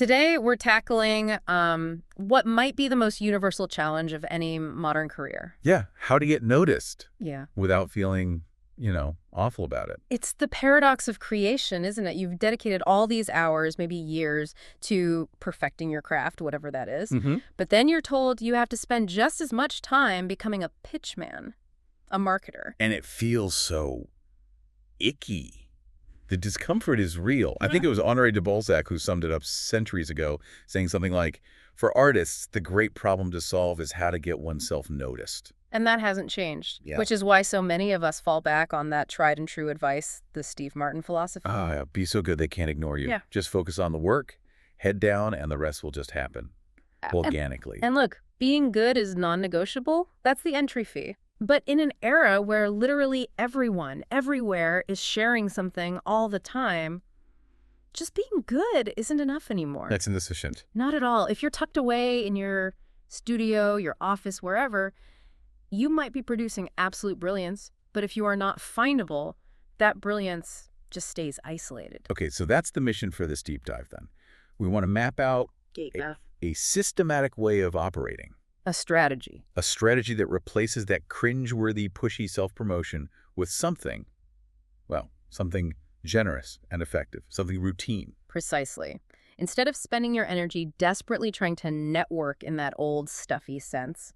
Today, we're tackling what might be the most universal challenge of any modern career. Yeah, how to get noticed Yeah. without feeling, awful about it. It's the paradox of creation, isn't it? You've dedicated all these hours, maybe years, to perfecting your craft, whatever that is. Mm-hmm. But then you're told you have to spend just as much time becoming a pitchman, a marketer. And it feels so icky. The discomfort is real. I think it was Honoré de Balzac who summed it up centuries ago, saying something like, for artists, the great problem to solve is how to get oneself noticed. And that hasn't changed, Yeah. which is why so many of us fall back on that tried and true advice, the Steve Martin philosophy. Ah, yeah, be so good they can't ignore you. Yeah. Just focus on the work, head down, and the rest will just happen organically. And look, being good is non-negotiable. That's the entry fee. But in an era where literally everyone, everywhere is sharing something all the time, just being good isn't enough anymore. That's insufficient. Not at all. If you're tucked away in your studio, your office, wherever, you might be producing absolute brilliance, but if you are not findable, that brilliance just stays isolated. Okay, so that's the mission for this deep dive then. We want to map out a systematic way of operating. A strategy. A strategy that replaces that cringe-worthy, pushy self-promotion with something generous and effective, something routine. Precisely. Instead of spending your energy desperately trying to network in that old, stuffy sense,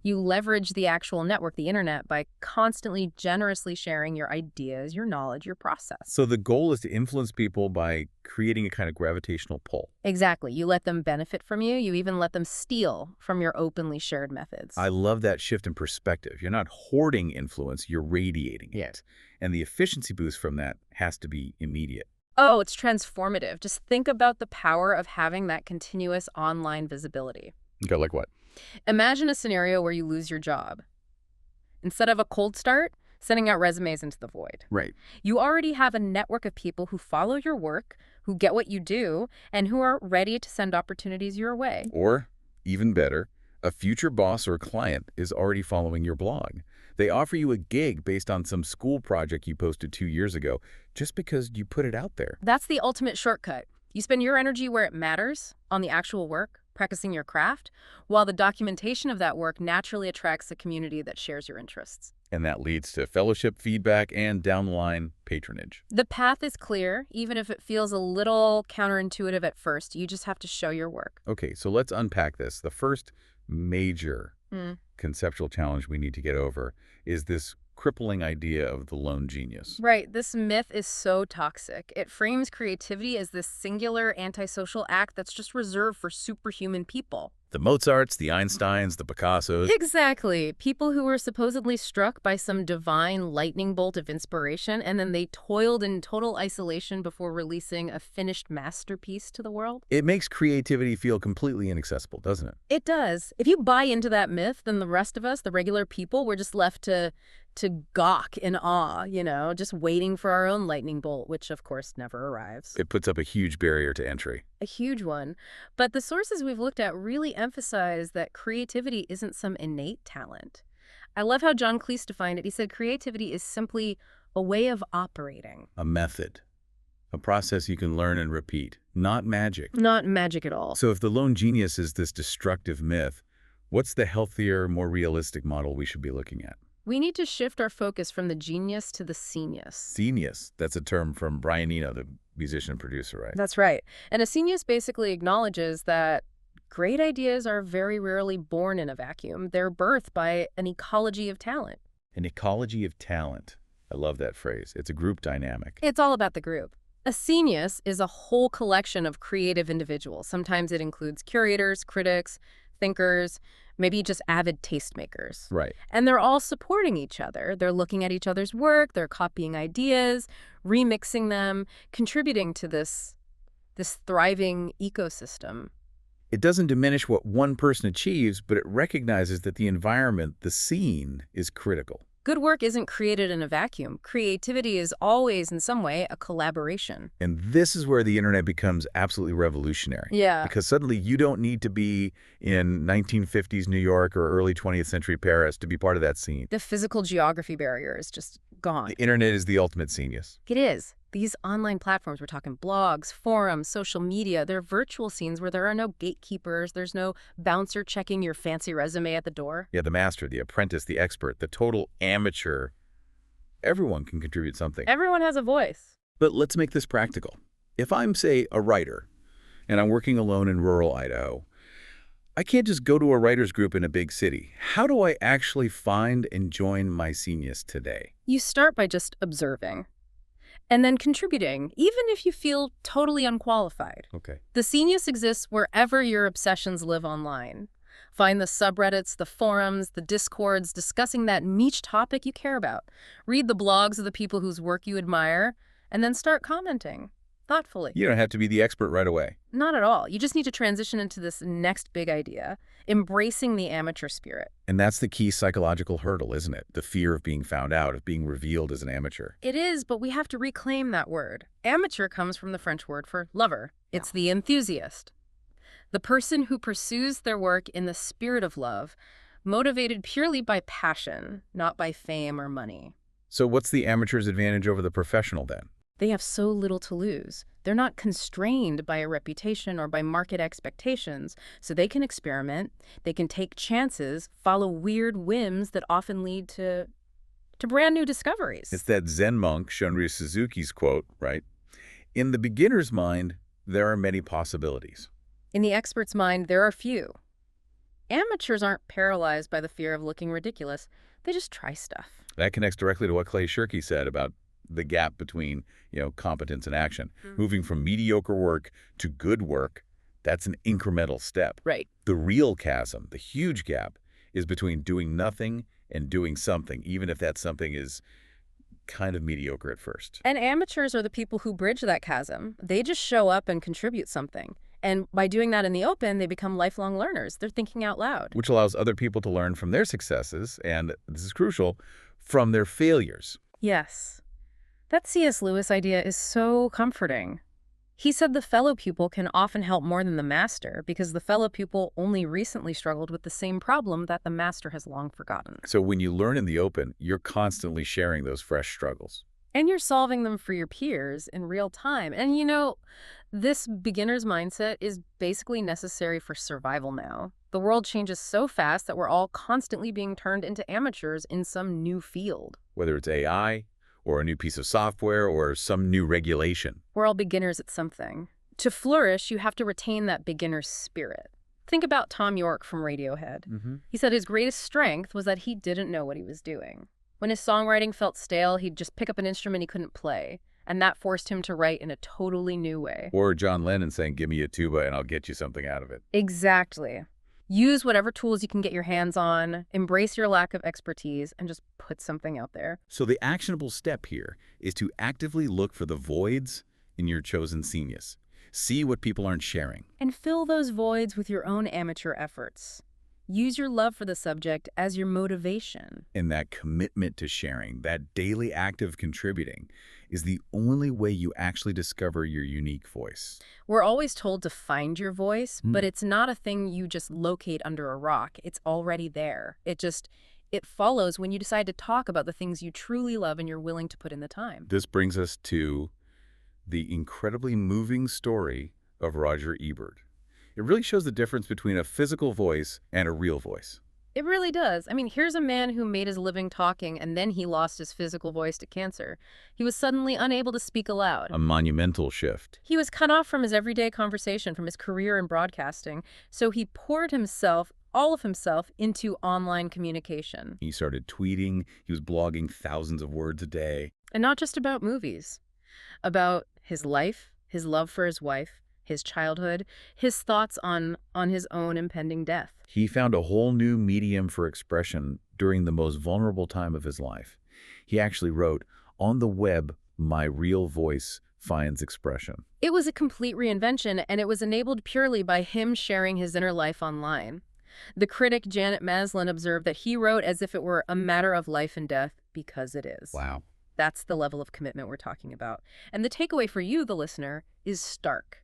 you leverage the actual network, the internet, by constantly, generously sharing your ideas, your knowledge, your process. So the goal is to influence people by creating a kind of gravitational pull. Exactly. You let them benefit from you. You even let them steal from your openly shared methods. I love that shift in perspective. You're not hoarding influence, you're radiating it. And the efficiency boost from that has to be immediate. Oh, it's transformative. Just think about the power of having that continuous online visibility. Okay, like what? Imagine a scenario where you lose your job. Instead of a cold start, sending out resumes into the void. Right. You already have a network of people who follow your work, who get what you do, and who are ready to send opportunities your way. Or, even better, a future boss or client is already following your blog. They offer you a gig based on some school project you posted 2 years ago, just because you put it out there. That's the ultimate shortcut. You spend your energy where it matters, on the actual work, practicing your craft, while the documentation of that work naturally attracts a community that shares your interests. And that leads to fellowship, feedback, and down the line, patronage. The path is clear, even if it feels a little counterintuitive at first. You just have to show your work. Okay, so let's unpack this. The first major conceptual challenge we need to get over is this crippling idea of the lone genius. Right. This myth is so toxic. It frames creativity as this singular antisocial act that's just reserved for superhuman people. The Mozarts, the Einsteins, the Picassos. Exactly. People who were supposedly struck by some divine lightning bolt of inspiration, and then they toiled in total isolation before releasing a finished masterpiece to the world. It makes creativity feel completely inaccessible, doesn't it? It does. If you buy into that myth, then the rest of us, the regular people, we're just left to gawk in awe, just waiting for our own lightning bolt, which of course never arrives. It puts up a huge barrier to entry. A huge one. But the sources we've looked at really emphasize that creativity isn't some innate talent. I love how John Cleese defined it. He said creativity is simply a way of operating. A method. A process you can learn and repeat. Not magic. Not magic at all. So if the lone genius is this destructive myth, what's the healthier, more realistic model we should be looking at? We need to shift our focus from the genius to the scenius. Scenius. That's a term from Brian Eno, the musician and producer, right? That's right. And a scenius basically acknowledges that great ideas are very rarely born in a vacuum. They're birthed by an ecology of talent. An ecology of talent. I love that phrase. It's a group dynamic. It's all about the group. A scenius is a whole collection of creative individuals. Sometimes it includes curators, critics, thinkers, maybe just avid tastemakers. Right. And they're all supporting each other. They're looking at each other's work, they're copying ideas, remixing them, contributing to this thriving ecosystem. It doesn't diminish what one person achieves, but it recognizes that the environment, the scene, is critical. Good work isn't created in a vacuum. Creativity is always, in some way, a collaboration. And this is where the internet becomes absolutely revolutionary. Yeah. Because suddenly you don't need to be in 1950s New York or early 20th century Paris to be part of that scene. The physical geography barrier is just gone. The internet is the ultimate scenius. It is. These online platforms, we're talking blogs, forums, social media, they're virtual scenes where there are no gatekeepers, there's no bouncer checking your fancy resume at the door. Yeah, the master, the apprentice, the expert, the total amateur. Everyone can contribute something. Everyone has a voice. But let's make this practical. If I'm, say, a writer, and I'm working alone in rural Idaho, I can't just go to a writer's group in a big city. How do I actually find and join Mycenius today? You start by just observing and then contributing, even if you feel totally unqualified. Okay. The Scenius exists wherever your obsessions live online. Find the subreddits, the forums, the discords discussing that niche topic you care about. Read the blogs of the people whose work you admire, and then start commenting thoughtfully. You don't have to be the expert right away. Not at all. You just need to transition into this next big idea, embracing the amateur spirit. And that's the key psychological hurdle, isn't it? The fear of being found out, of being revealed as an amateur. It is, but we have to reclaim that word. Amateur comes from the French word for lover. It's the enthusiast. The person who pursues their work in the spirit of love, motivated purely by passion, not by fame or money. So what's the amateur's advantage over the professional then? They have so little to lose. They're not constrained by a reputation or by market expectations, so they can experiment, they can take chances, follow weird whims that often lead to brand new discoveries. It's that Zen monk, Shunryu Suzuki's quote, right? In the beginner's mind, there are many possibilities. In the expert's mind, there are few. Amateurs aren't paralyzed by the fear of looking ridiculous. They just try stuff. That connects directly to what Clay Shirky said about the gap between, competence and action. Moving from mediocre work to good work, that's an incremental step. Right. The real chasm, the huge gap, is between doing nothing and doing something, even if that something is kind of mediocre at first. And amateurs are the people who bridge that chasm. They just show up and contribute something. And by doing that in the open, they become lifelong learners. They're thinking out loud. Which allows other people to learn from their successes, and this is crucial, from their failures. Yes. That C.S. Lewis idea is so comforting. He said the fellow pupil can often help more than the master because the fellow pupil only recently struggled with the same problem that the master has long forgotten. So when you learn in the open, you're constantly sharing those fresh struggles. And you're solving them for your peers in real time. And this beginner's mindset is basically necessary for survival now. The world changes so fast that we're all constantly being turned into amateurs in some new field. Whether it's AI, or a new piece of software, or some new regulation. We're all beginners at something. To flourish, you have to retain that beginner's spirit. Think about Tom York from Radiohead. He said his greatest strength was that he didn't know what he was doing. When his songwriting felt stale, he'd just pick up an instrument he couldn't play, and that forced him to write in a totally new way. Or John Lennon saying, "Give me a tuba and I'll get you something out of it." Exactly. Use whatever tools you can get your hands on, embrace your lack of expertise, and just put something out there. So the actionable step here is to actively look for the voids in your chosen scenius. See what people aren't sharing. And fill those voids with your own amateur efforts. Use your love for the subject as your motivation. And that commitment to sharing, that daily act of contributing, is the only way you actually discover your unique voice. We're always told to find your voice, but it's not a thing you just locate under a rock. It's already there. It follows when you decide to talk about the things you truly love and you're willing to put in the time. This brings us to the incredibly moving story of Roger Ebert. It really shows the difference between a physical voice and a real voice. It really does. I mean, here's a man who made his living talking, and then he lost his physical voice to cancer. He was suddenly unable to speak aloud. A monumental shift. He was cut off from his everyday conversation, from his career in broadcasting, so he poured all of himself, into online communication. He started tweeting, he was blogging thousands of words a day. And not just about movies. About his life, his love for his wife, his childhood, his thoughts on his own impending death. He found a whole new medium for expression during the most vulnerable time of his life. He actually wrote, "On the web, my real voice finds expression." It was a complete reinvention, and it was enabled purely by him sharing his inner life online. The critic Janet Maslin observed that he wrote as if it were a matter of life and death, because it is. Wow. That's the level of commitment we're talking about. And the takeaway for you, the listener, is stark.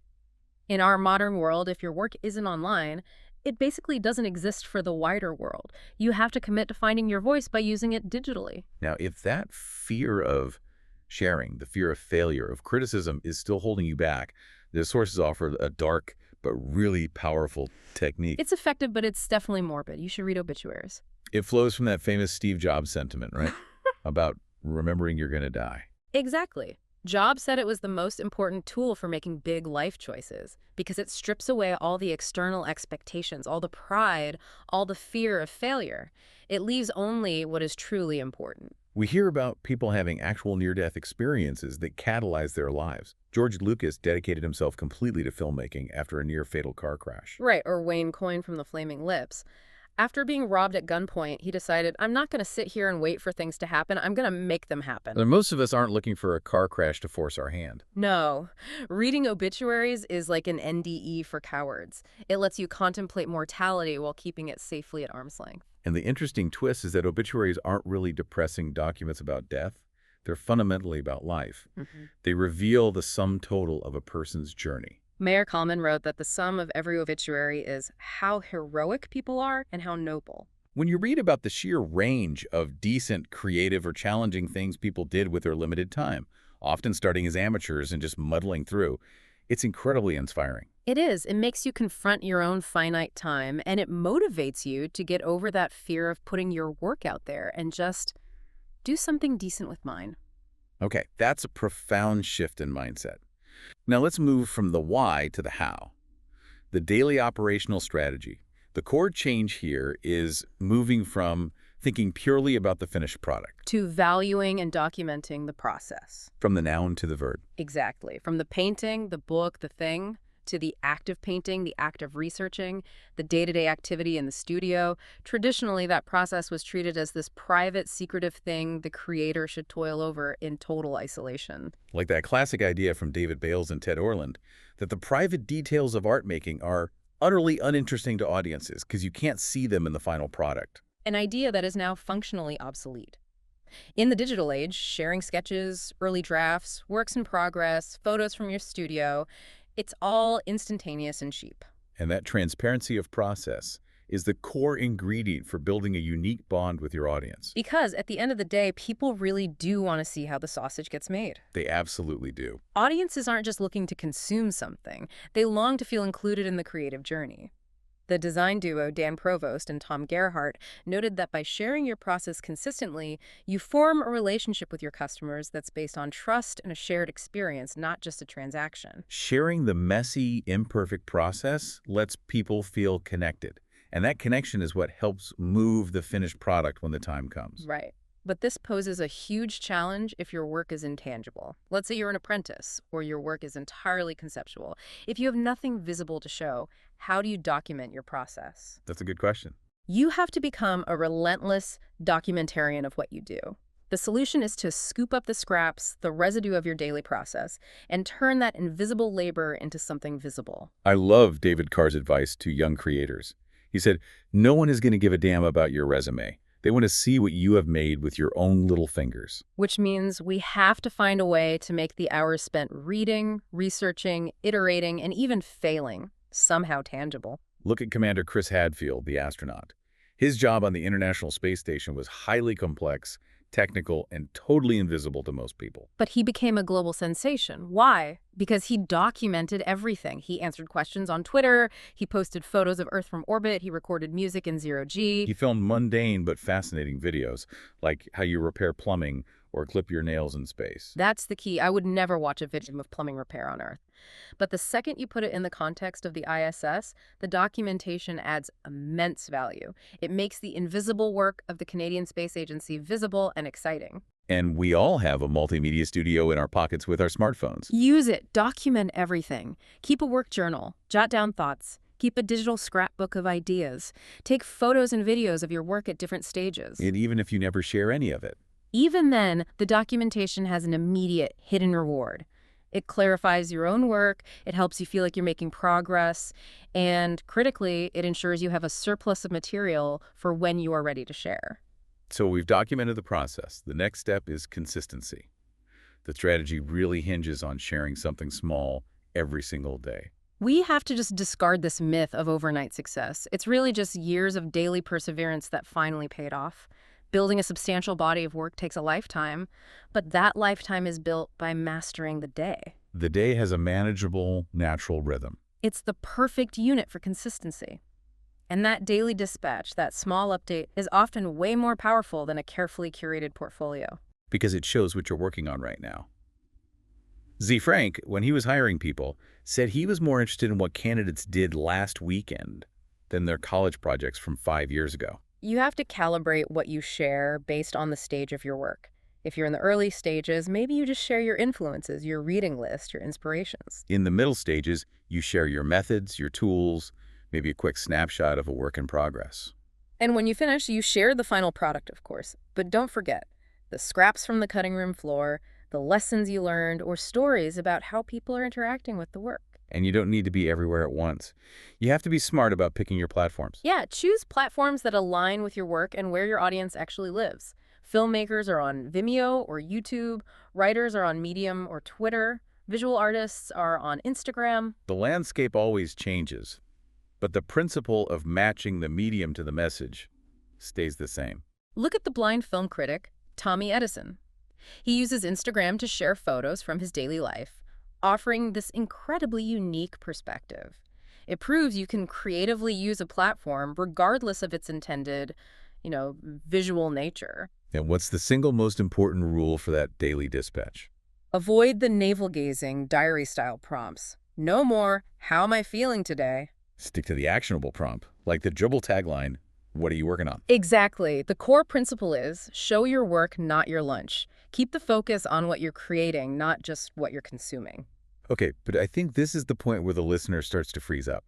In our modern world, if your work isn't online, it basically doesn't exist for the wider world. You have to commit to finding your voice by using it digitally. Now, if that fear of sharing, the fear of failure, of criticism is still holding you back. The sources offer a dark but really powerful technique. It's effective, but it's definitely morbid. You should read obituaries. It flows from that famous Steve Jobs sentiment, right? About remembering you're going to die. Exactly. Jobs said it was the most important tool for making big life choices because it strips away all the external expectations, all the pride, all the fear of failure. It leaves only what is truly important. We hear about people having actual near-death experiences that catalyze their lives. George Lucas dedicated himself completely to filmmaking after a near-fatal car crash. Right, or Wayne Coyne from The Flaming Lips. After being robbed at gunpoint, he decided, I'm not going to sit here and wait for things to happen. I'm going to make them happen. And most of us aren't looking for a car crash to force our hand. No. Reading obituaries is like an NDE for cowards. It lets you contemplate mortality while keeping it safely at arm's length. And the interesting twist is that obituaries aren't really depressing documents about death. They're fundamentally about life. They reveal the sum total of a person's journey. Mayor Kalman wrote that the sum of every obituary is how heroic people are and how noble. When you read about the sheer range of decent, creative, or challenging things people did with their limited time, often starting as amateurs and just muddling through, it's incredibly inspiring. It is. It makes you confront your own finite time, and it motivates you to get over that fear of putting your work out there and just do something decent with mine. Okay, that's a profound shift in mindset. Now let's move from the why to the how. The daily operational strategy. The core change here is moving from thinking purely about the finished product. To valuing and documenting the process. From the noun to the verb. Exactly. From the painting, the book, the thing, to the act of painting, the act of researching, the day-to-day activity in the studio. Traditionally, that process was treated as this private, secretive thing the creator should toil over in total isolation. Like that classic idea from David Bales and Ted Orland, that the private details of art making are utterly uninteresting to audiences because you can't see them in the final product. An idea that is now functionally obsolete. In the digital age, sharing sketches, early drafts, works in progress, photos from your studio, it's all instantaneous and cheap. And that transparency of process is the core ingredient for building a unique bond with your audience. Because at the end of the day, people really do want to see how the sausage gets made. They absolutely do. Audiences aren't just looking to consume something. They long to feel included in the creative journey. The design duo Dan Provost and Tom Gerhardt noted that by sharing your process consistently, you form a relationship with your customers that's based on trust and a shared experience, not just a transaction. Sharing the messy, imperfect process lets people feel connected. And that connection is what helps move the finished product when the time comes. Right. But this poses a huge challenge if your work is intangible. Let's say you're an apprentice, or your work is entirely conceptual. If you have nothing visible to show, how do you document your process? That's a good question. You have to become a relentless documentarian of what you do. The solution is to scoop up the scraps, the residue of your daily process, and turn that invisible labor into something visible. I love David Carr's advice to young creators. He said, no one is going to give a damn about your resume. They want to see what you have made with your own little fingers. Which means we have to find a way to make the hours spent reading, researching, iterating, and even failing somehow tangible. Look at Commander Chris Hadfield, the astronaut. His job on the International Space Station was highly complex, technical, and totally invisible to most people. But he became a global sensation. Why? Because he documented everything. He answered questions on Twitter, he posted photos of Earth from orbit, he recorded music in zero-G. He filmed mundane but fascinating videos, like how you repair plumbing or clip your nails in space. That's the key. I would never watch a video of plumbing repair on Earth. But the second you put it in the context of the ISS, the documentation adds immense value. It makes the invisible work of the Canadian Space Agency visible and exciting. And we all have a multimedia studio in our pockets with our smartphones. Use it. Document everything. Keep a work journal. Jot down thoughts. Keep a digital scrapbook of ideas. Take photos and videos of your work at different stages. And even if you never share any of it. Even then, the documentation has an immediate hidden reward. It clarifies your own work, it helps you feel like you're making progress, and critically, it ensures you have a surplus of material for when you are ready to share. So we've documented the process. The next step is consistency. The strategy really hinges on sharing something small every single day. We have to just discard this myth of overnight success. It's really just years of daily perseverance that finally paid off. Building a substantial body of work takes a lifetime, but that lifetime is built by mastering the day. The day has a manageable, natural rhythm. It's the perfect unit for consistency. And that daily dispatch, that small update, is often way more powerful than a carefully curated portfolio. Because it shows what you're working on right now. Z. Frank, when he was hiring people, said he was more interested in what candidates did last weekend than their college projects from 5 years ago. You have to calibrate what you share based on the stage of your work. If you're in the early stages, maybe you just share your influences, your reading list, your inspirations. In the middle stages, you share your methods, your tools, maybe a quick snapshot of a work in progress. And when you finish, you share the final product, of course. But don't forget, the scraps from the cutting room floor, the lessons you learned, or stories about how people are interacting with the work. And you don't need to be everywhere at once. You have to be smart about picking your platforms. Yeah, choose platforms that align with your work and where your audience actually lives. Filmmakers are on Vimeo or YouTube, writers are on Medium or Twitter, visual artists are on Instagram. The landscape always changes, but the principle of matching the medium to the message stays the same. Look at the blind film critic, Tommy Edison. He uses Instagram to share photos from his daily life, offering this incredibly unique perspective. It proves you can creatively use a platform regardless of its intended, visual nature. And what's the single most important rule for that daily dispatch? Avoid the navel-gazing, diary-style prompts. No more, "How am I feeling today?" Stick to the actionable prompt, like the Dribble tagline, "What are you working on?" Exactly. The core principle is show your work, not your lunch. Keep the focus on what you're creating, not just what you're consuming. Okay, but I think this is the point where the listener starts to freeze up.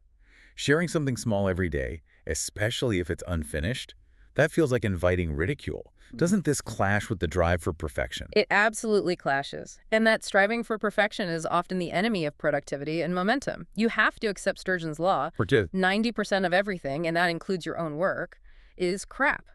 Sharing something small every day, especially if it's unfinished, that feels like inviting ridicule. Doesn't this clash with the drive for perfection? It absolutely clashes. And that striving for perfection is often the enemy of productivity and momentum. You have to accept Sturgeon's law. 90% of everything, and that includes your own work, is crap.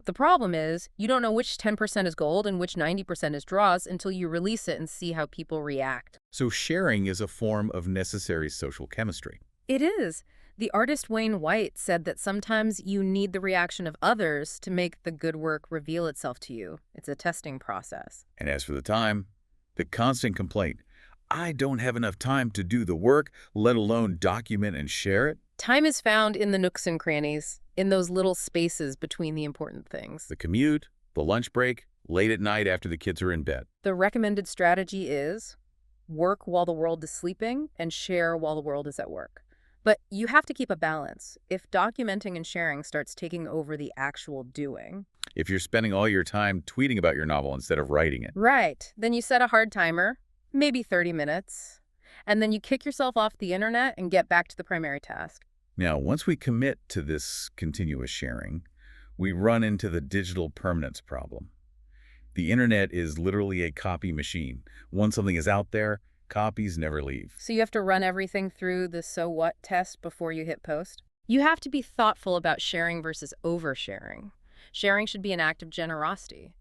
The problem is, you don't know which 10% is gold and which 90% is dross until you release it and see how people react. So sharing is a form of necessary social chemistry. It is. The artist Wayne White said that sometimes you need the reaction of others to make the good work reveal itself to you. It's a testing process. And as for the time, the constant complaint, "I don't have enough time to do the work, let alone document and share it." Time is found in the nooks and crannies, in those little spaces between the important things. The commute, the lunch break, late at night after the kids are in bed. The recommended strategy is work while the world is sleeping and share while the world is at work. But you have to keep a balance. If documenting and sharing starts taking over the actual doing. If you're spending all your time tweeting about your novel instead of writing it. Right. Then you set a hard timer, maybe 30 minutes, and then you kick yourself off the internet and get back to the primary task. Now, once we commit to this continuous sharing, we run into the digital permanence problem. The internet is literally a copy machine. Once something is out there, copies never leave. So you have to run everything through the so what test before you hit post? You have to be thoughtful about sharing versus oversharing. Sharing should be an act of generosity.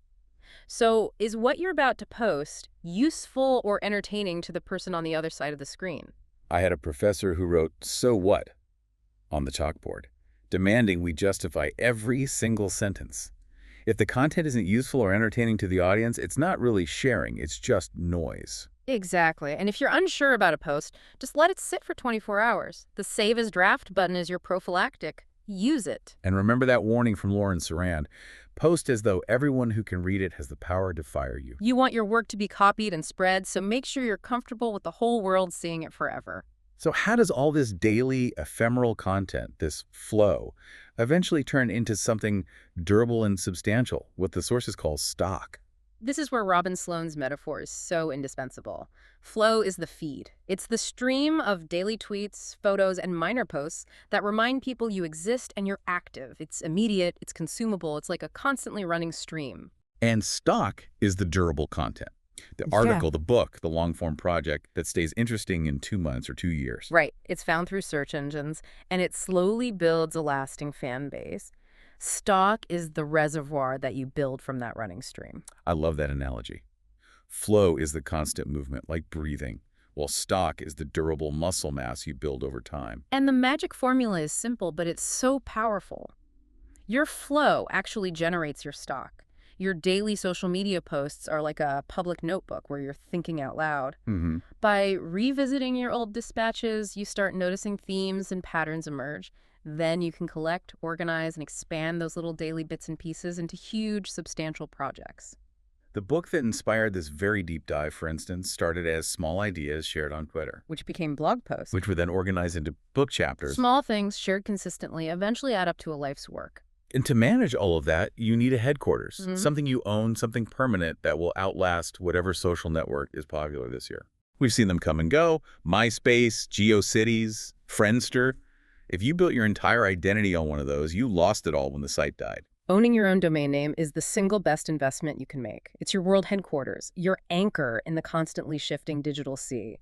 So is what you're about to post useful or entertaining to the person on the other side of the screen? I had a professor who wrote, "So what?" on the chalkboard, demanding we justify every single sentence. If the content isn't useful or entertaining to the audience, it's not really sharing, it's just noise. Exactly. And if you're unsure about a post, just let it sit for 24 hours. The Save as Draft button is your prophylactic. Use it. And remember that warning from Lauren Saran. Post as though everyone who can read it has the power to fire you. You want your work to be copied and spread, so make sure you're comfortable with the whole world seeing it forever. So how does all this daily, ephemeral content, this flow, eventually turn into something durable and substantial, what the sources call stock? This is where Robin Sloan's metaphor is so indispensable. Flow is the feed. It's the stream of daily tweets, photos, and minor posts that remind people you exist and you're active. It's immediate, it's consumable, it's like a constantly running stream. And stock is the durable content. The article, the book, the long-form project that stays interesting in 2 months or 2 years. Right. It's found through search engines, and it slowly builds a lasting fan base. Stock is the reservoir that you build from that running stream. I love that analogy. Flow is the constant movement, like breathing, while stock is the durable muscle mass you build over time. And the magic formula is simple, but it's so powerful. Your flow actually generates your stock. Your daily social media posts are like a public notebook where you're thinking out loud. Mm-hmm. By revisiting your old dispatches, you start noticing themes and patterns emerge. Then you can collect, organize, and expand those little daily bits and pieces into huge, substantial projects. The book that inspired this very deep dive, for instance, started as small ideas shared on Twitter, Which became blog posts. which were then organized into book chapters. Small things shared consistently eventually add up to a life's work. And to manage all of that, you need a headquarters, Mhm. something you own, something permanent that will outlast whatever social network is popular this year. We've seen them come and go: MySpace, GeoCities, Friendster. If you built your entire identity on one of those, you lost it all when the site died. Owning your own domain name is the single best investment you can make. It's your world headquarters, your anchor in the constantly shifting digital sea.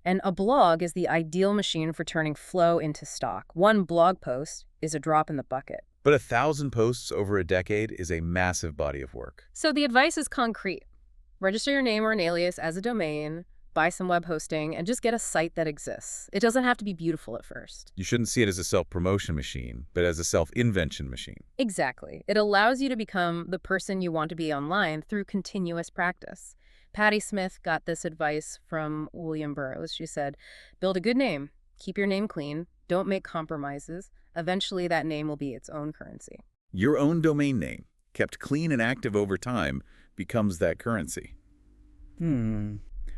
And a blog is the ideal machine for turning flow into stock. One blog post is a drop in the bucket. But 1,000 posts over a decade is a massive body of work. So the advice is concrete. Register your name or an alias as a domain, buy some web hosting, and just get a site that exists. It doesn't have to be beautiful at first. You shouldn't see it as a self-promotion machine, but as a self-invention machine. Exactly. It allows you to become the person you want to be online through continuous practice. Patti Smith got this advice from William Burroughs. She said, build a good name, keep your name clean, don't make compromises. Eventually that name will be its own currency. Your own domain name, kept clean and active over time, becomes that currency.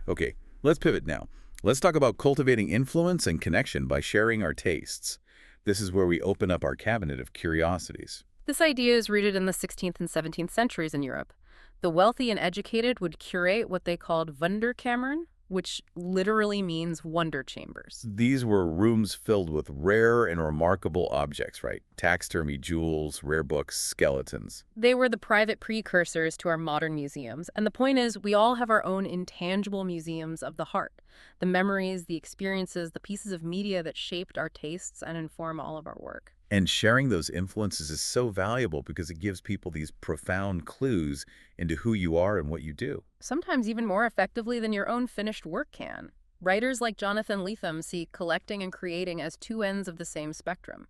Okay, let's pivot now. Let's talk about cultivating influence and connection by sharing our tastes. This is where we open up our cabinet of curiosities. This idea is rooted in the 16th and 17th centuries in Europe. The wealthy and educated would curate what they called Wunderkammern, which literally means wonder chambers. These were rooms filled with rare and remarkable objects, right? Taxidermy, jewels, rare books, skeletons. They were the private precursors to our modern museums. And the point is, we all have our own intangible museums of the heart. The memories, the experiences, the pieces of media that shaped our tastes and inform all of our work. And sharing those influences is so valuable because it gives people these profound clues into who you are and what you do. Sometimes even more effectively than your own finished work can. Writers like Jonathan Lethem see collecting and creating as two ends of the same spectrum.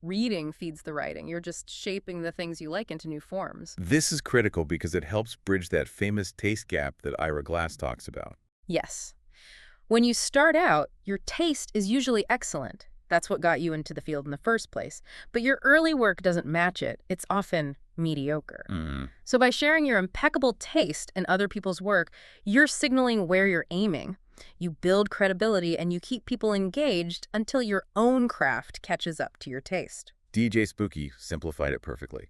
Reading feeds the writing. You're just shaping the things you like into new forms. This is critical because it helps bridge that famous taste gap that Ira Glass talks about. Yes. When you start out, your taste is usually excellent. That's what got you into the field in the first place. But your early work doesn't match it. It's often mediocre. So by sharing your impeccable taste in other people's work, you're signaling where you're aiming. You build credibility and you keep people engaged until your own craft catches up to your taste. DJ Spooky simplified it perfectly.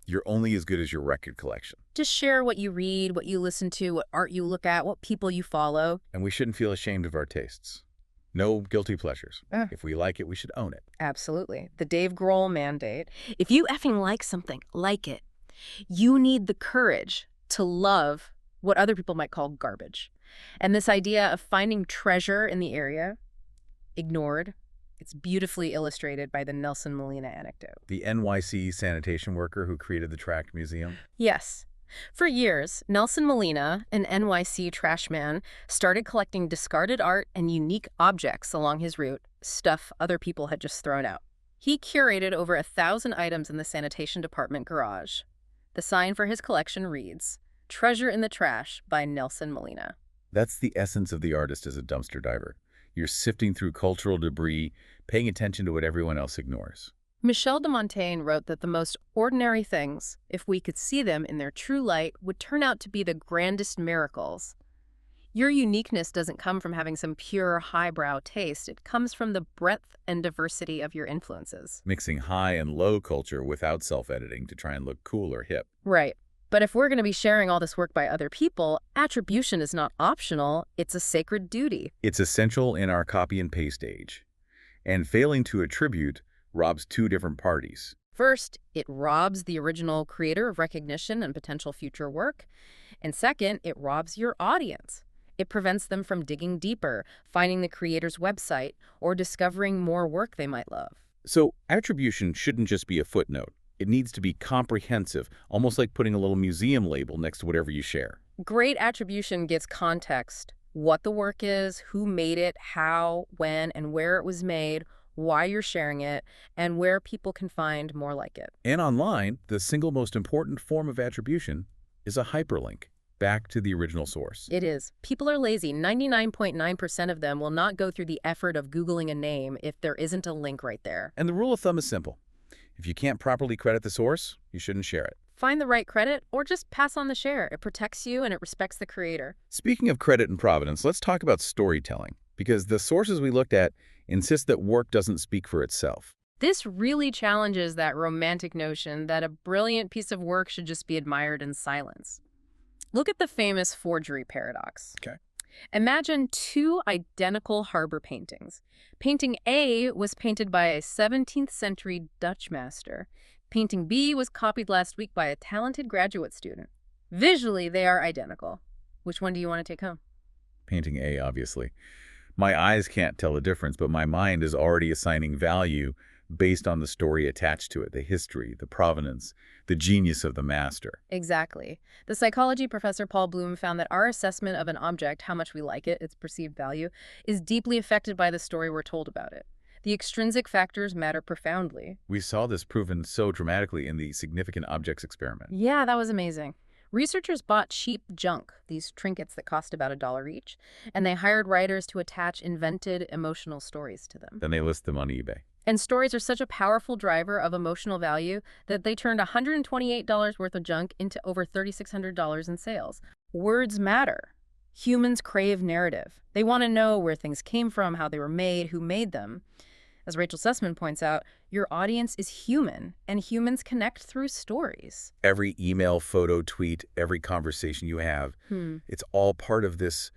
You're only as good as your record collection. Just share what you read, what you listen to, what art you look at, what people you follow. And we shouldn't feel ashamed of our tastes. No guilty pleasures. If we like it, we should own it. Absolutely. The Dave Grohl mandate. If you effing like something, like it. You need the courage to love what other people might call garbage. And this idea of finding treasure in the area, ignored, it's beautifully illustrated by the Nelson Molina anecdote. The NYC sanitation worker who created the Tract Museum. Yes. For years, Nelson Molina, an NYC trash man, started collecting discarded art and unique objects along his route, stuff other people had just thrown out. He curated over 1,000 items in the sanitation department garage. The sign for his collection reads, "Treasure in the Trash" by Nelson Molina. That's the essence of the artist as a dumpster diver. You're sifting through cultural debris, paying attention to what everyone else ignores. Michel de Montaigne wrote that the most ordinary things, if we could see them in their true light, would turn out to be the grandest miracles. Your uniqueness doesn't come from having some pure, highbrow taste. It comes from the breadth and diversity of your influences. Mixing high and low culture without self-editing to try and look cool or hip. Right. But if we're going to be sharing all this work by other people, attribution is not optional. It's a sacred duty. It's essential in our copy and paste age. And failing to attribute robs two different parties. First, it robs the original creator of recognition and potential future work. And second, it robs your audience. It prevents them from digging deeper, finding the creator's website, or discovering more work they might love. So attribution shouldn't just be a footnote. It needs to be comprehensive, almost like putting a little museum label next to whatever you share. Great attribution gives context, what the work is, who made it, how, when, and where it was made, why you're sharing it, and where people can find more like it. And online, the single most important form of attribution is a hyperlink back to the original source. It is. People are lazy. 99.9% of them will not go through the effort of Googling a name if there isn't a link right there. And the rule of thumb is simple. If you can't properly credit the source, you shouldn't share it. Find the right credit or just pass on the share. It protects you and it respects the creator. Speaking of credit and provenance, let's talk about storytelling, because the sources we looked at insist that work doesn't speak for itself. This really challenges that romantic notion that a brilliant piece of work should just be admired in silence. Look at the famous forgery paradox. Okay. Imagine two identical harbor paintings. Painting A was painted by a 17th century Dutch master. Painting B was copied last week by a talented graduate student. Visually, they are identical. Which one do you want to take home? Painting A, obviously. My eyes can't tell the difference, but my mind is already assigning value based on the story attached to it, the history, the provenance, the genius of the master. Exactly. The psychology professor Paul Bloom found that our assessment of an object, how much we like it, its perceived value, is deeply affected by the story we're told about it. The extrinsic factors matter profoundly. We saw this proven so dramatically in the significant objects experiment. Yeah, that was amazing. Researchers bought cheap junk, these trinkets that cost about $1 each, and they hired writers to attach invented emotional stories to them. Then they list them on eBay. And stories are such a powerful driver of emotional value that they turned $128 worth of junk into over $3,600 in sales. Words matter. Humans crave narrative. They want to know where things came from, how they were made, who made them. As Rachel Sussman points out, your audience is human, and humans connect through stories. Every email, photo, tweet, every conversation you have, it's all part of this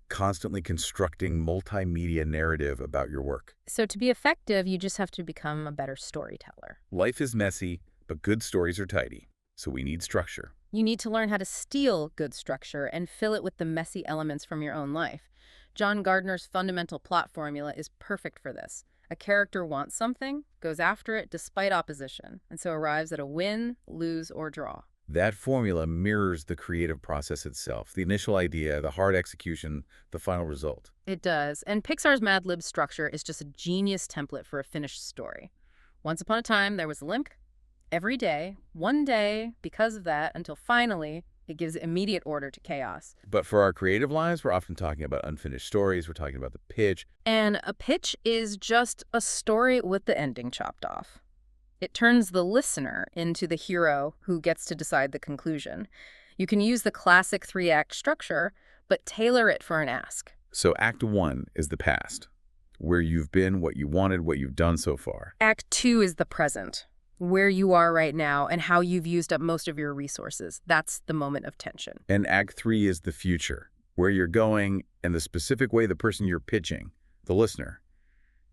constantly constructing multimedia narrative about your work. So to be effective, you just have to become a better storyteller. Life is messy, but good stories are tidy, so we need structure. You need to learn how to steal good structure and fill it with the messy elements from your own life. John Gardner's fundamental plot formula is perfect for this. A character wants something, goes after it despite opposition, and so arrives at a win, lose, or draw. That formula mirrors the creative process itself, the initial idea, the hard execution, the final result. It does, and Pixar's Mad Lib structure is just a genius template for a finished story. Once upon a time, there was a limp. Every day, one day, because of that, until finally, it gives immediate order to chaos. But for our creative lives, we're often talking about unfinished stories. We're talking about the pitch. And a pitch is just a story with the ending chopped off. It turns the listener into the hero who gets to decide the conclusion. You can use the classic 3-act structure, but tailor it for an ask. So Act 1 is the past, where you've been, what you wanted, what you've done so far. Act 2 is the present, where you are right now and how you've used up most of your resources. That's the moment of tension. And Act 3 is the future, where you're going and the specific way the person you're pitching, the listener,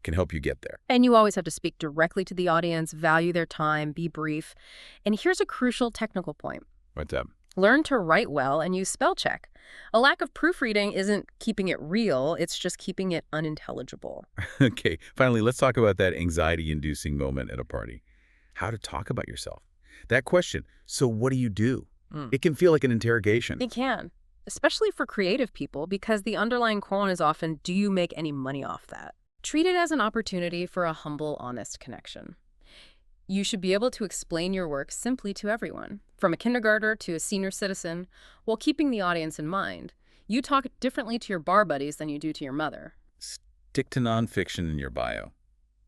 can help you get there. And you always have to speak directly to the audience, value their time, be brief. And here's a crucial technical point. What's up? Learn to write well and use spell check. A lack of proofreading isn't keeping it real, it's just keeping it unintelligible. Okay, finally, let's talk about that anxiety-inducing moment at a party. How to talk about yourself. That question, so what do you do? It can feel like an interrogation. It can, especially for creative people, because the underlying quote is often, do you make any money off that? Treat it as an opportunity for a humble, honest connection. You should be able to explain your work simply to everyone, from a kindergartner to a senior citizen, while keeping the audience in mind. You talk differently to your bar buddies than you do to your mother. Stick to nonfiction in your bio.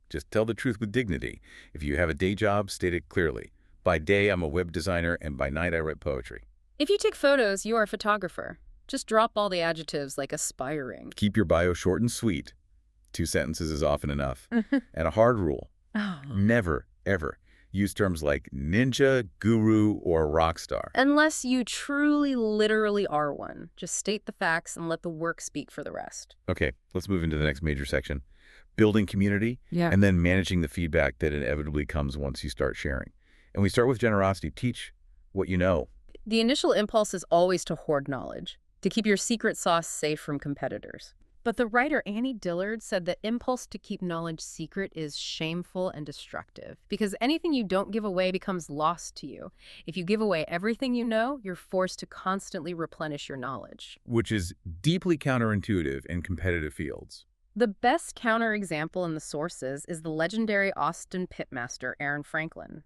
Just tell the truth with dignity. If you have a day job, state it clearly. By day, I'm a web designer, and by night, I write poetry. If you take photos, you are a photographer. Just drop all the adjectives like aspiring. Keep your bio short and sweet. 2 sentences is often enough. And a hard rule. Never, ever use terms like ninja, guru, or rock star. Unless you truly, literally are one. Just state the facts and let the work speak for the rest. Okay, let's move into the next major section. Building community, Yeah. and then managing the feedback that inevitably comes once you start sharing. And we start with generosity. Teach what you know. The initial impulse is always to hoard knowledge, to keep your secret sauce safe from competitors. But the writer Annie Dillard said the impulse to keep knowledge secret is shameful and destructive, because anything you don't give away becomes lost to you. If you give away everything you know, you're forced to constantly replenish your knowledge. Which is deeply counterintuitive in competitive fields. The best counterexample in the sources is the legendary Austin pitmaster Aaron Franklin.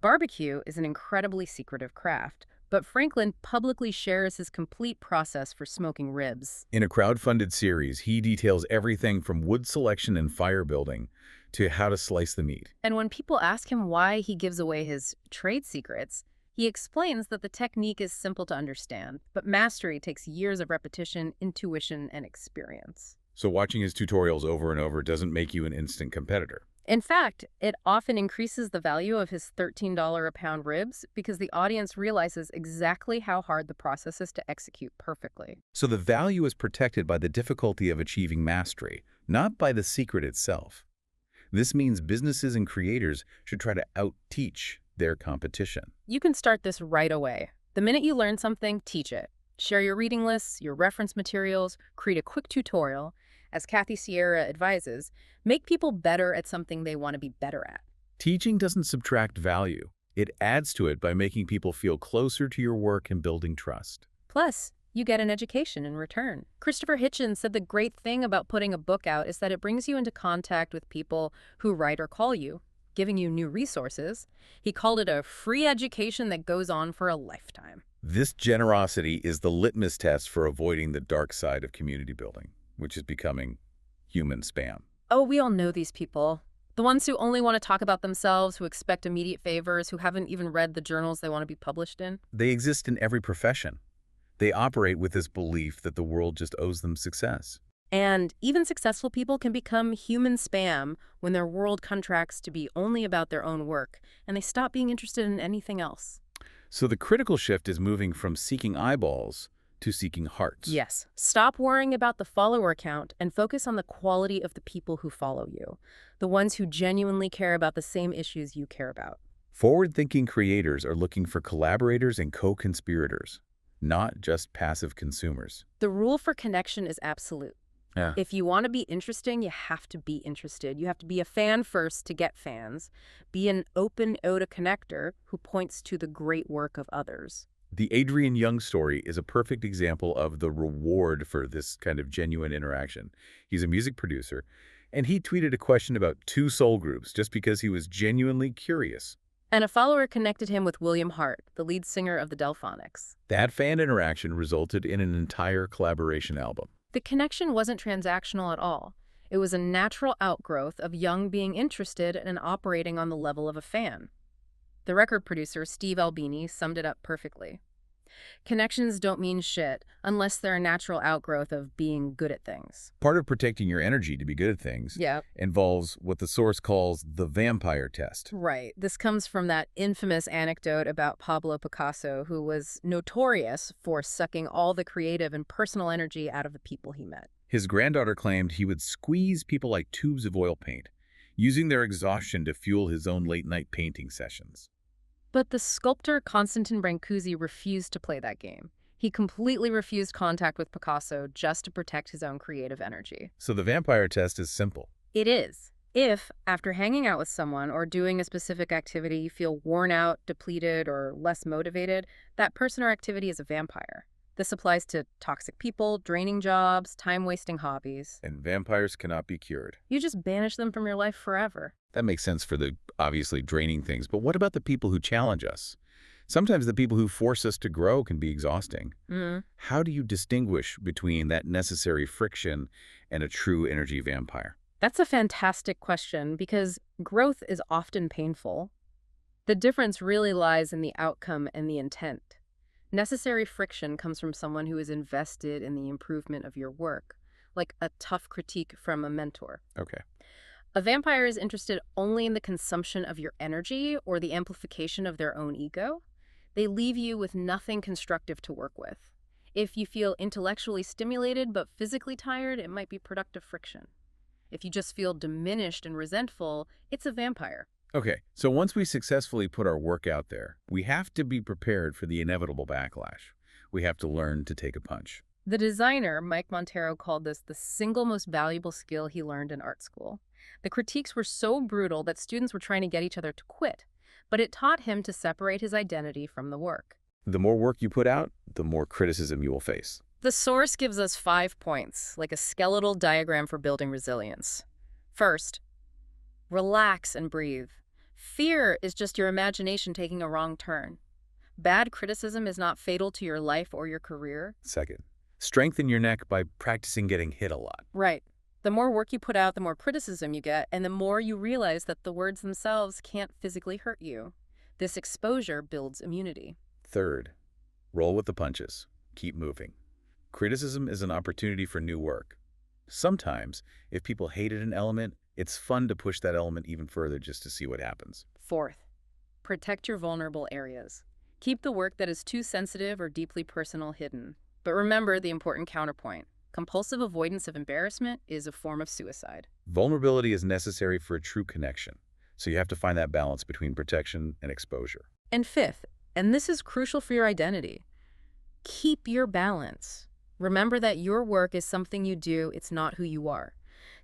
Barbecue is an incredibly secretive craft, but Franklin publicly shares his complete process for smoking ribs. In a crowd-funded series, he details everything from wood selection and fire building to how to slice the meat. And when people ask him why he gives away his trade secrets, he explains that the technique is simple to understand, but mastery takes years of repetition, intuition, and experience. So watching his tutorials over and over doesn't make you an instant competitor. In fact, it often increases the value of his $13 a pound ribs because the audience realizes exactly how hard the process is to execute perfectly. So the value is protected by the difficulty of achieving mastery, not by the secret itself. This means businesses and creators should try to out-teach their competition. You can start this right away. The minute you learn something, teach it. Share your reading lists, your reference materials, create a quick tutorial. As Kathy Sierra advises, make people better at something they want to be better at. Teaching doesn't subtract value. It adds to it by making people feel closer to your work and building trust. Plus, you get an education in return. Christopher Hitchens said the great thing about putting a book out is that it brings you into contact with people who write or call you, giving you new resources. He called it a free education that goes on for a lifetime. This generosity is the litmus test for avoiding the dark side of community building, which is becoming human spam. Oh, we all know these people. The ones who only want to talk about themselves, who expect immediate favors, who haven't even read the journals they want to be published in. They exist in every profession. They operate with this belief that the world just owes them success. And even successful people can become human spam when their world contracts to be only about their own work, and they stop being interested in anything else. So the critical shift is moving from seeking eyeballs to seeking hearts. Yes. Stop worrying about the follower count and focus on the quality of the people who follow you, the ones who genuinely care about the same issues you care about. Forward-thinking creators are looking for collaborators and co-conspirators, not just passive consumers. The rule for connection is absolute. Yeah. If you want to be interesting, you have to be interested. You have to be a fan first to get fans. Be an open OTA connector who points to the great work of others. The Adrian Young story is a perfect example of the reward for this kind of genuine interaction. He's a music producer, and he tweeted a question about 2 soul groups just because he was genuinely curious. And a follower connected him with William Hart, the lead singer of the Delphonics. That fan interaction resulted in an entire collaboration album. The connection wasn't transactional at all. It was a natural outgrowth of Young being interested and operating on the level of a fan. The record producer, Steve Albini, summed it up perfectly. Connections don't mean shit unless they're a natural outgrowth of being good at things. Part of protecting your energy to be good at things involves what the source calls the vampire test. Right. This comes from that infamous anecdote about Pablo Picasso, who was notorious for sucking all the creative and personal energy out of the people he met. His granddaughter claimed he would squeeze people like tubes of oil paint, using their exhaustion to fuel his own late-night painting sessions. But the sculptor Constantin Brancusi refused to play that game. He completely refused contact with Picasso just to protect his own creative energy. So the vampire test is simple. It is. If, after hanging out with someone or doing a specific activity, you feel worn out, depleted, or less motivated, that person or activity is a vampire. This applies to toxic people, draining jobs, time-wasting hobbies. And vampires cannot be cured. You just banish them from your life forever. That makes sense for the obviously draining things, but what about the people who challenge us? Sometimes the people who force us to grow can be exhausting. How do you distinguish between that necessary friction and a true energy vampire? That's a fantastic question because growth is often painful. The difference really lies in the outcome and the intent. Necessary friction comes from someone who is invested in the improvement of your work, like a tough critique from a mentor. Okay. A vampire is interested only in the consumption of your energy or the amplification of their own ego. They leave you with nothing constructive to work with. If you feel intellectually stimulated but physically tired, it might be productive friction. If you just feel diminished and resentful, it's a vampire. Okay, so once we successfully put our work out there, we have to be prepared for the inevitable backlash. We have to learn to take a punch. The designer, Mike Montero, called this the single most valuable skill he learned in art school. The critiques were so brutal that students were trying to get each other to quit, but it taught him to separate his identity from the work. The more work you put out, the more criticism you will face. The source gives us 5 points, like a skeletal diagram for building resilience. First, relax and breathe. Fear is just your imagination taking a wrong turn. Bad criticism is not fatal to your life or your career. Second, strengthen your neck by practicing getting hit a lot. Right. The more work you put out, the more criticism you get, and the more you realize that the words themselves can't physically hurt you. This exposure builds immunity. Third, roll with the punches. Keep moving. Criticism is an opportunity for new work. Sometimes, if people hated an element, it's fun to push that element even further just to see what happens. Fourth, protect your vulnerable areas. Keep the work that is too sensitive or deeply personal hidden. But remember the important counterpoint. Compulsive avoidance of embarrassment is a form of suicide. Vulnerability is necessary for a true connection, so you have to find that balance between protection and exposure. And fifth, and this is crucial for your identity, keep your balance. Remember that your work is something you do, it's not who you are.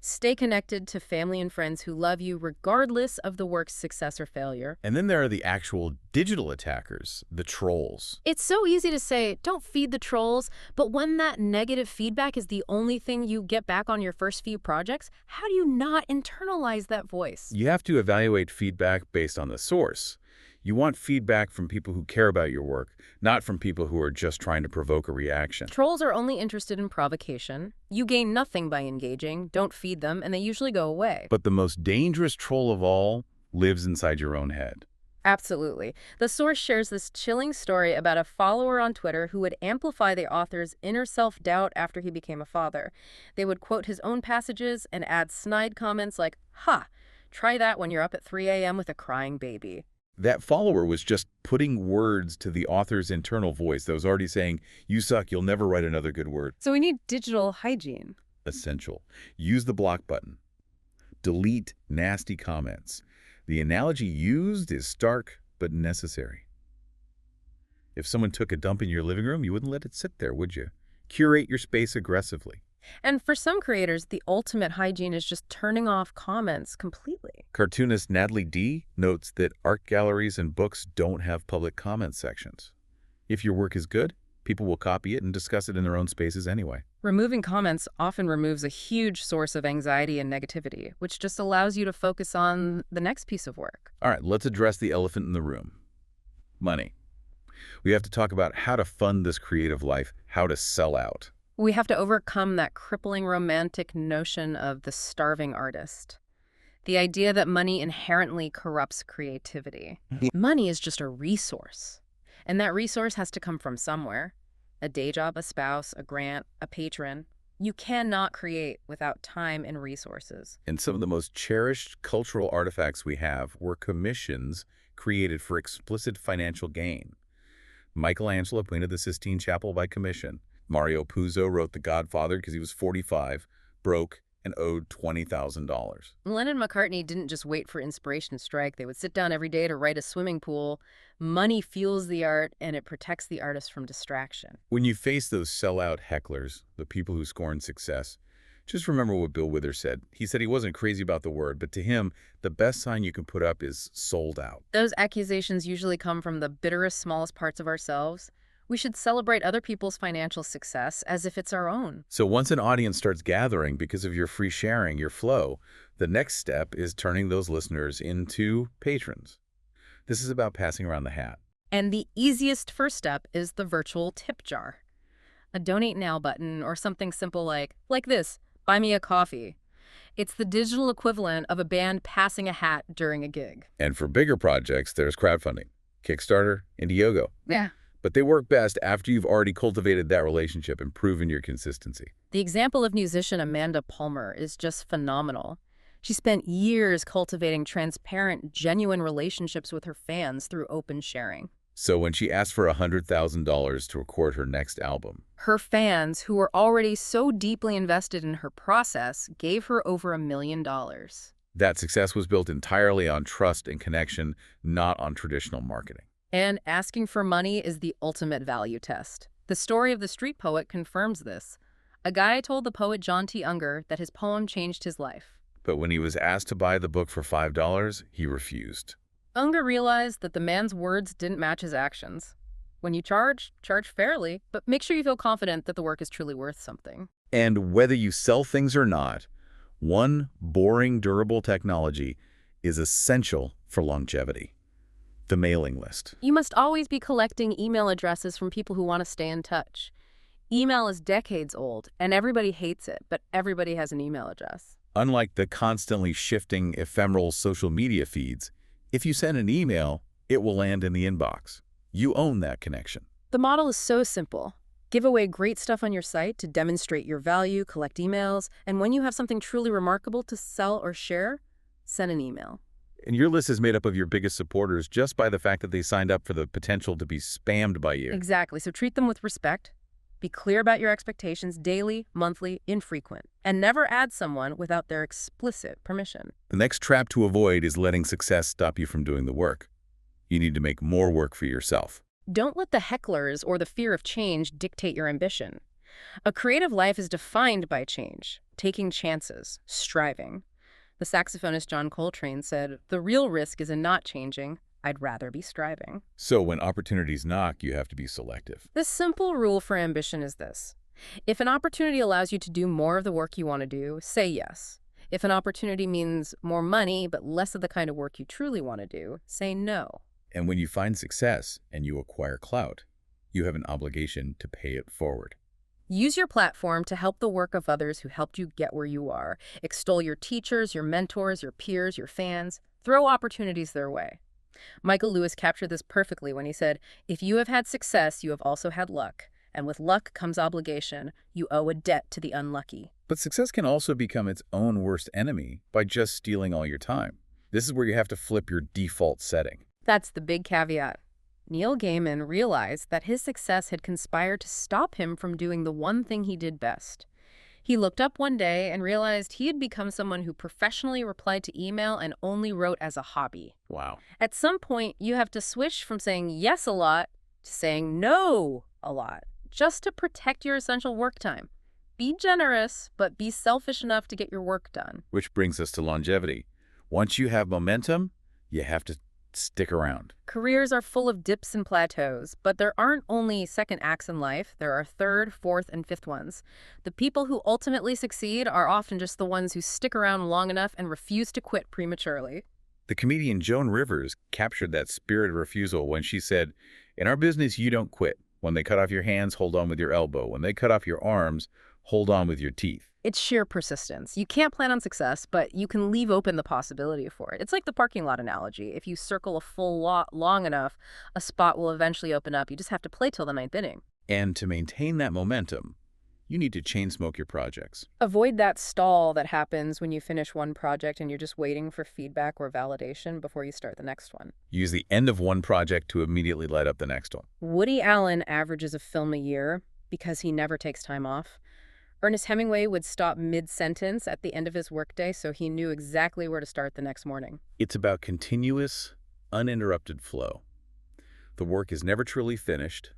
Stay connected to family and friends who love you regardless of the work's success or failure. And then there are the actual digital attackers, the trolls. It's so easy to say, don't feed the trolls, but when that negative feedback is the only thing you get back on your first few projects, how do you not internalize that voice? You have to evaluate feedback based on the source. You want feedback from people who care about your work, not from people who are just trying to provoke a reaction. Trolls are only interested in provocation. You gain nothing by engaging, don't feed them, and they usually go away. But the most dangerous troll of all lives inside your own head. Absolutely. The source shares this chilling story about a follower on Twitter who would amplify the author's inner self-doubt after he became a father. They would quote his own passages and add snide comments like, "Ha, try that when you're up at 3 a.m. with a crying baby." That follower was just putting words to the author's internal voice that was already saying, "You suck, you'll never write another good word." So we need digital hygiene. Essential. Use the block button. Delete nasty comments. The analogy used is stark but necessary. If someone took a dump in your living room, you wouldn't let it sit there, would you? Curate your space aggressively. And for some creators, the ultimate hygiene is just turning off comments completely. Cartoonist Natalie D. notes that art galleries and books don't have public comment sections. If your work is good, people will copy it and discuss it in their own spaces anyway. Removing comments often removes a huge source of anxiety and negativity, which just allows you to focus on the next piece of work. All right, let's address the elephant in the room. Money. We have to talk about how to fund this creative life, how to sell out. We have to overcome that crippling romantic notion of the starving artist. The idea that money inherently corrupts creativity. Money is just a resource, and that resource has to come from somewhere. A day job, a spouse, a grant, a patron. You cannot create without time and resources. And some of the most cherished cultural artifacts we have were commissions created for explicit financial gain. Michelangelo painted the Sistine Chapel by commission. Mario Puzo wrote The Godfather because he was 45, broke, and owed $20,000. Lennon and McCartney didn't just wait for inspiration to strike. They would sit down every day to write a swimming pool. Money fuels the art, and it protects the artist from distraction. When you face those sellout hecklers, the people who scorn success, just remember what Bill Withers said. He said he wasn't crazy about the word, but to him, the best sign you can put up is sold out. Those accusations usually come from the bitterest, smallest parts of ourselves. We should celebrate other people's financial success as if it's our own. So once an audience starts gathering because of your free sharing, your flow, the next step is turning those listeners into patrons. This is about passing around the hat. And the easiest first step is the virtual tip jar. A donate now button or something simple like this, buy me a coffee. It's the digital equivalent of a band passing a hat during a gig. And for bigger projects, there's crowdfunding, Kickstarter, Indiegogo. Yeah. But they work best after you've already cultivated that relationship and proven your consistency. The example of musician Amanda Palmer is just phenomenal. She spent years cultivating transparent, genuine relationships with her fans through open sharing. So when she asked for $100,000 to record her next album, her fans, who were already so deeply invested in her process, gave her over $1 million. That success was built entirely on trust and connection, not on traditional marketing. And asking for money is the ultimate value test. The story of the street poet confirms this. A guy told the poet John T. Unger that his poem changed his life. But when he was asked to buy the book for $5, he refused. Unger realized that the man's words didn't match his actions. When you charge, charge fairly, but make sure you feel confident that the work is truly worth something. And whether you sell things or not, one boring, durable technology is essential for longevity: the mailing list. You must always be collecting email addresses from people who want to stay in touch. Email is decades old, and everybody hates it, but everybody has an email address. Unlike the constantly shifting ephemeral social media feeds, if you send an email, it will land in the inbox. You own that connection. The model is so simple. Give away great stuff on your site to demonstrate your value, collect emails, and when you have something truly remarkable to sell or share, send an email. And your list is made up of your biggest supporters just by the fact that they signed up for the potential to be spammed by you. Exactly. So treat them with respect. Be clear about your expectations daily, monthly, infrequent, and never add someone without their explicit permission. The next trap to avoid is letting success stop you from doing the work. You need to make more work for yourself. Don't let the hecklers or the fear of change dictate your ambition. A creative life is defined by change, taking chances, striving. The saxophonist John Coltrane said, "The real risk is in not changing. I'd rather be striving." So when opportunities knock, you have to be selective. The simple rule for ambition is this. If an opportunity allows you to do more of the work you want to do, say yes. If an opportunity means more money but less of the kind of work you truly want to do, say no. And when you find success and you acquire clout, you have an obligation to pay it forward. Use your platform to help the work of others who helped you get where you are. Extol your teachers, your mentors, your peers, your fans. Throw opportunities their way. Michael Lewis captured this perfectly when he said, "If you have had success, you have also had luck. And with luck comes obligation. You owe a debt to the unlucky." But success can also become its own worst enemy by just stealing all your time. This is where you have to flip your default setting. That's the big caveat. Neil Gaiman realized that his success had conspired to stop him from doing the one thing he did best. He looked up one day and realized he had become someone who professionally replied to email and only wrote as a hobby. Wow. At some point, you have to switch from saying yes a lot to saying no a lot, just to protect your essential work time. Be generous, but be selfish enough to get your work done. Which brings us to longevity. Once you have momentum, you have to stick around. Careers are full of dips and plateaus, but there aren't only second acts in life. There are third, fourth, and fifth ones. The people who ultimately succeed are often just the ones who stick around long enough and refuse to quit prematurely. The comedian Joan Rivers captured that spirit of refusal when she said, "In our business, you don't quit. When they cut off your hands, hold on with your elbow. When they cut off your arms, hold on with your teeth." It's sheer persistence. You can't plan on success, but you can leave open the possibility for it. It's like the parking lot analogy. If you circle a full lot long enough, a spot will eventually open up. You just have to play till the ninth inning. And to maintain that momentum, you need to chain smoke your projects. Avoid that stall that happens when you finish one project and you're just waiting for feedback or validation before you start the next one. Use the end of one project to immediately light up the next one. Woody Allen averages a film a year because he never takes time off. Ernest Hemingway would stop mid-sentence at the end of his workday so he knew exactly where to start the next morning. It's about continuous, uninterrupted flow. The work is never truly finished.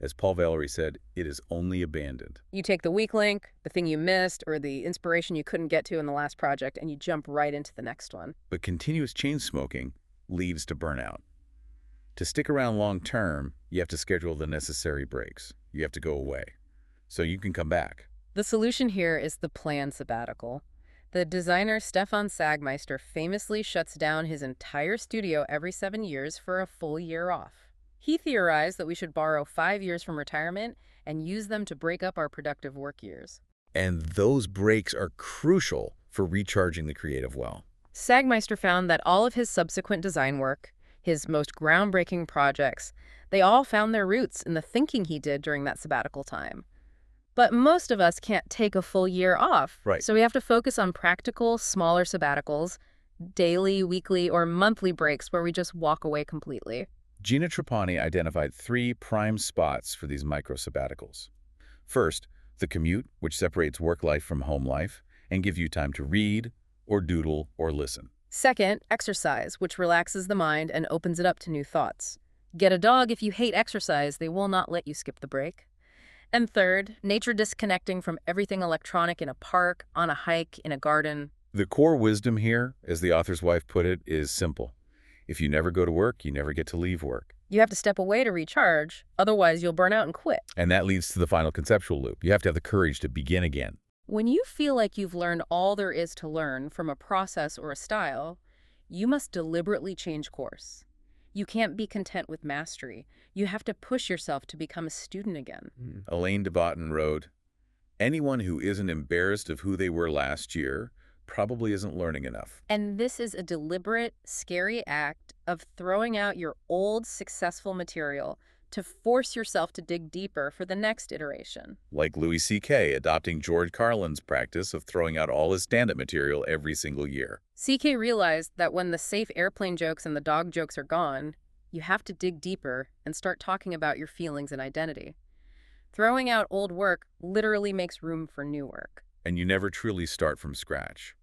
As Paul Valery said, it is only abandoned. You take the weak link, the thing you missed, or the inspiration you couldn't get to in the last project, and you jump right into the next one. But continuous chain smoking leads to burnout. To stick around long term, you have to schedule the necessary breaks. You have to go away so you can come back. The solution here is the planned sabbatical. The designer Stefan Sagmeister famously shuts down his entire studio every 7 years for a full year off. He theorized that we should borrow 5 years from retirement and use them to break up our productive work years. And those breaks are crucial for recharging the creative well. Sagmeister found that all of his subsequent design work, his most groundbreaking projects, they all found their roots in the thinking he did during that sabbatical time. But most of us can't take a full year off. Right. So we have to focus on practical, smaller sabbaticals, daily, weekly, or monthly breaks where we just walk away completely. Gina Trapani identified 3 prime spots for these micro-sabbaticals. First, the commute, which separates work life from home life and gives you time to read or doodle or listen. Second, exercise, which relaxes the mind and opens it up to new thoughts. Get a dog if you hate exercise. They will not let you skip the break. And third, nature disconnecting from everything electronic in a park, on a hike, in a garden. The core wisdom here, as the author's wife put it, is simple. If you never go to work, you never get to leave work. You have to step away to recharge, otherwise you'll burn out and quit. And that leads to the final conceptual loop. You have to have the courage to begin again. When you feel like you've learned all there is to learn from a process or a style, you must deliberately change course. You can't be content with mastery. You have to push yourself to become a student again. Elaine de Botton wrote, "Anyone who isn't embarrassed of who they were last year probably isn't learning enough." And this is a deliberate, scary act of throwing out your old, successful material to force yourself to dig deeper for the next iteration. Like Louis C.K. adopting George Carlin's practice of throwing out all his stand-up material every single year. CK realized that when the safe airplane jokes and the dog jokes are gone, you have to dig deeper and start talking about your feelings and identity. Throwing out old work literally makes room for new work. And you never truly start from scratch.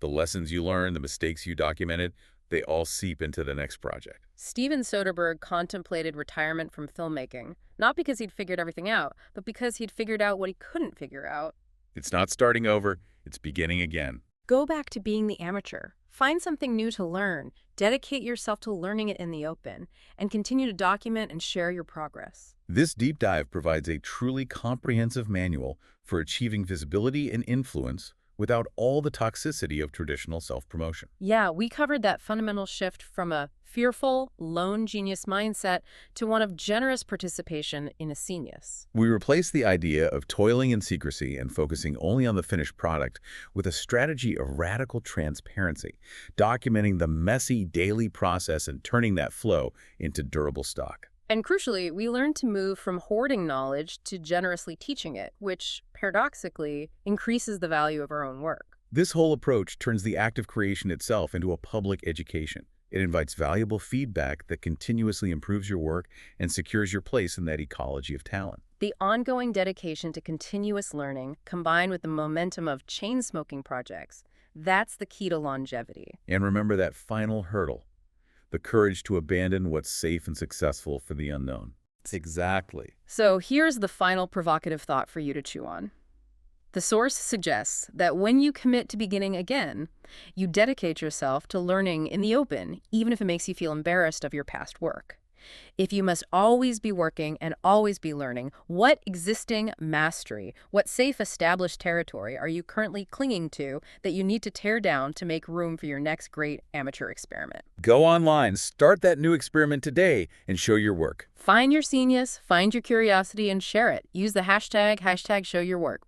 The lessons you learned, the mistakes you documented, they all seep into the next project. Steven Soderbergh contemplated retirement from filmmaking, not because he'd figured everything out, but because he'd figured out what he couldn't figure out. It's not starting over, it's beginning again. Go back to being the amateur. Find something new to learn, dedicate yourself to learning it in the open, and continue to document and share your progress. This deep dive provides a truly comprehensive manual for achieving visibility and influence without all the toxicity of traditional self-promotion. Yeah, we covered that fundamental shift from a fearful, lone genius mindset to one of generous participation in a genius. We replace the idea of toiling in secrecy and focusing only on the finished product with a strategy of radical transparency, documenting the messy daily process and turning that flow into durable stock. And crucially, we learned to move from hoarding knowledge to generously teaching it, which, paradoxically, increases the value of our own work. This whole approach turns the act of creation itself into a public education. It invites valuable feedback that continuously improves your work and secures your place in that ecology of talent. The ongoing dedication to continuous learning, combined with the momentum of chain-smoking projects, that's the key to longevity. And remember that final hurdle, the courage to abandon what's safe and successful for the unknown. Exactly. So here's the final provocative thought for you to chew on. The source suggests that when you commit to beginning again, you dedicate yourself to learning in the open, even if it makes you feel embarrassed of your past work. If you must always be working and always be learning, what existing mastery, what safe established territory are you currently clinging to that you need to tear down to make room for your next great amateur experiment? Go online, start that new experiment today, and show your work. Find your genius, find your curiosity, and share it. Use the hashtag #ShowYourWork.